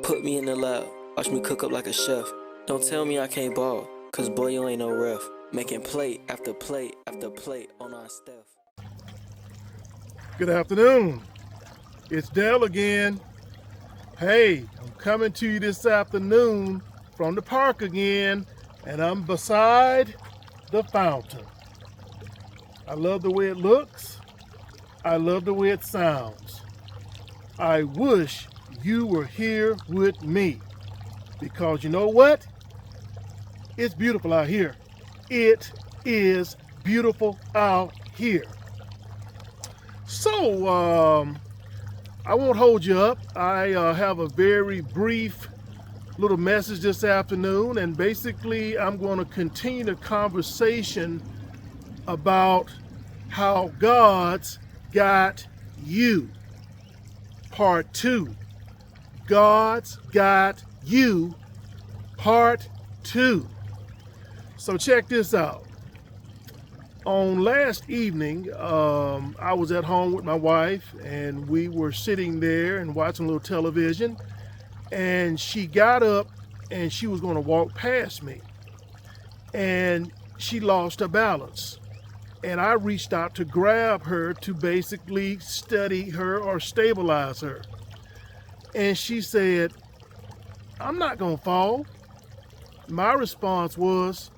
Put me in the lab, watch me cook up like a chef. Don't tell me I can't ball, cause boy you ain't no ref. Making plate after plate after plate on our Steph. Good afternoon. It's Dale again. Hey, I'm coming to you this afternoon from the park again, and I'm beside the fountain. I love the way it looks. I love the way it sounds. I wish you were here with me, because you know what? It's beautiful out here. It is beautiful out here. So, I won't hold you up. I have a very brief little message this afternoon, and basically I'm going to continue the conversation about how God's got you. Part 2. God's got you. Part 2. So check this out. On last evening, I was at home with my wife, and we were sitting there and watching a little television, and she got up and she was going to walk past me, and she lost her balance, and I reached out to grab her to basically steady her or stabilize her, and she said, "I'm not going to fall." My response was,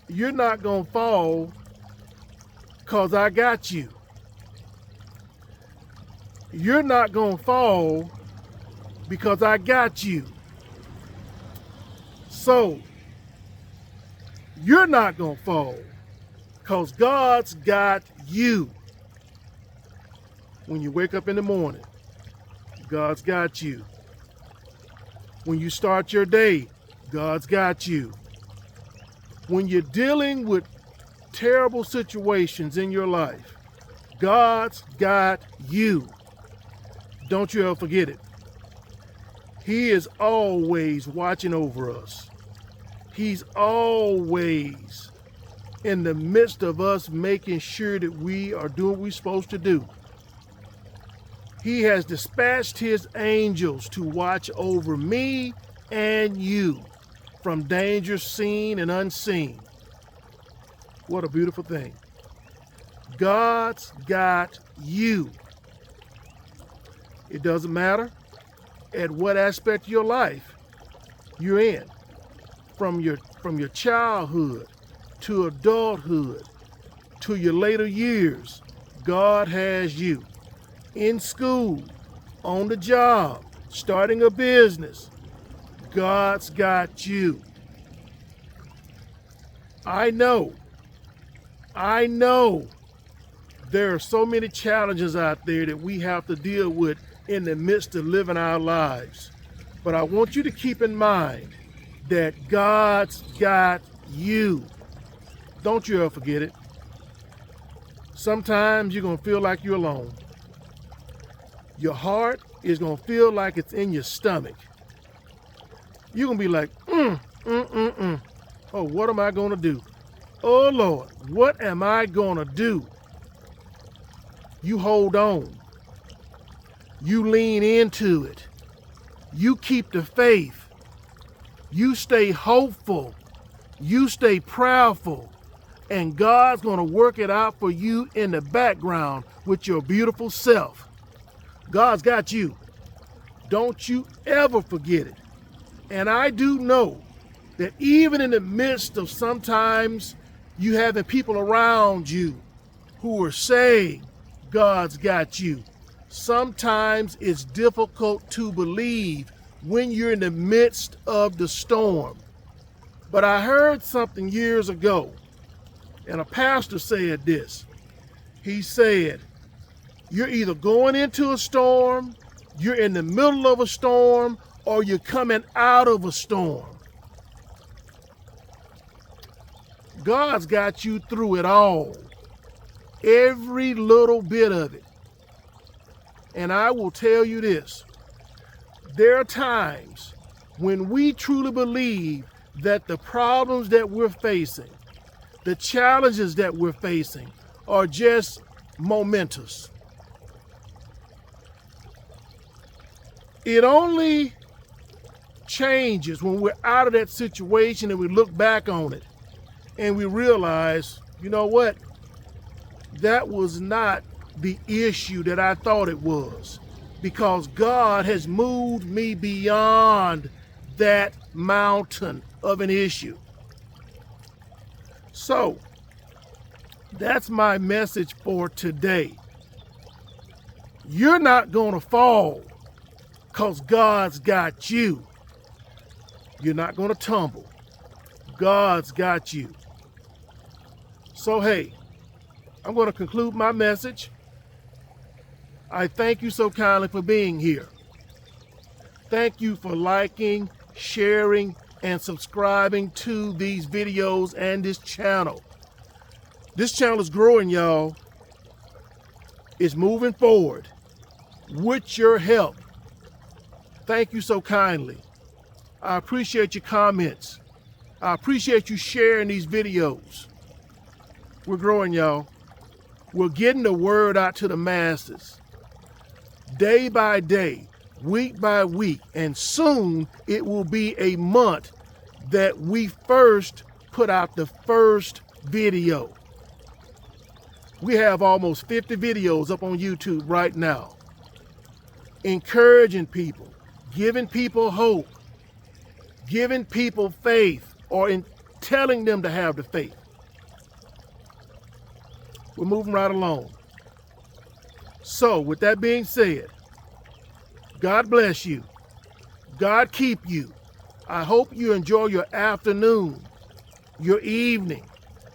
"You're not going to fall because I got you. You're not going to fall because I got you. So, you're not going to fall because God's got you." When you wake up in the morning, God's got you. When you start your day, God's got you. When you're dealing with terrible situations in your life, God's got you. Don't you ever forget it. He is always watching over us. He's always in the midst of us, making sure that we are doing what we're supposed to do. He has dispatched his angels to watch over me and you from danger seen and unseen. What a beautiful thing. God's got you. It doesn't matter at what aspect of your life you're in. From your childhood to adulthood to your later years, God has you. In school, on the job, starting a business, God's got you. I know there are so many challenges out there that we have to deal with in the midst of living our lives. But I want you to keep in mind that God's got you. Don't you ever forget it. Sometimes you're going to feel like you're alone. Your heart is going to feel like it's in your stomach. You're going to be like, oh, what am I going to do? Oh, Lord, what am I going to do? You hold on. You lean into it. You keep the faith. You stay hopeful. You stay prayerful. And God's going to work it out for you in the background with your beautiful self. God's got you. Don't you ever forget it. And I do know that even in the midst of sometimes you having people around you who are saying God's got you, sometimes it's difficult to believe when you're in the midst of the storm. But I heard something years ago, and a pastor said this. He said, you're either going into a storm, you're in the middle of a storm, or you're coming out of a storm. God's got you through it all. Every little bit of it. And I will tell you this. There are times when we truly believe that the problems that we're facing, the challenges that we're facing, are just momentous. It only changes when we're out of that situation and we look back on it and we realize, you know what? That was not the issue that I thought it was, because God has moved me beyond that mountain of an issue. So that's my message for today. You're not going to fall because God's got you. You're not going to tumble. God's got you. So, hey, I'm going to conclude my message. I thank you so kindly for being here. Thank you for liking, sharing, and subscribing to these videos and this channel. This channel is growing, y'all. It's moving forward with your help. Thank you so kindly. I appreciate your comments. I appreciate you sharing these videos. We're growing, y'all. We're getting the word out to the masses. Day by day, week by week, and soon it will be a month that we first put out the first video. We have almost 50 videos up on YouTube right now, encouraging people, giving people hope, giving people faith, or in telling them to have the faith. We're moving right along. So, with that being said, God bless you. God keep you. I hope you enjoy your afternoon, your evening,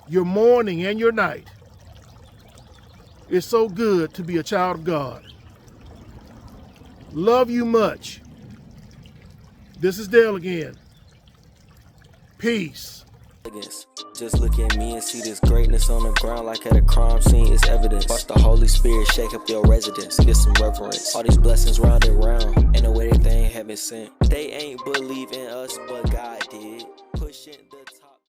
your morning, and your night. It's so good to be a child of God. Love you much. This is Dale again. Peace. Just look at me and see this greatness on the ground like at a crime scene. It's evidence. Watch the Holy Spirit shake up your residence. Get some reverence. All these blessings round and round. Ain't no way that they ain't heaven sent. They ain't believe in us, but God did. Pushing the top.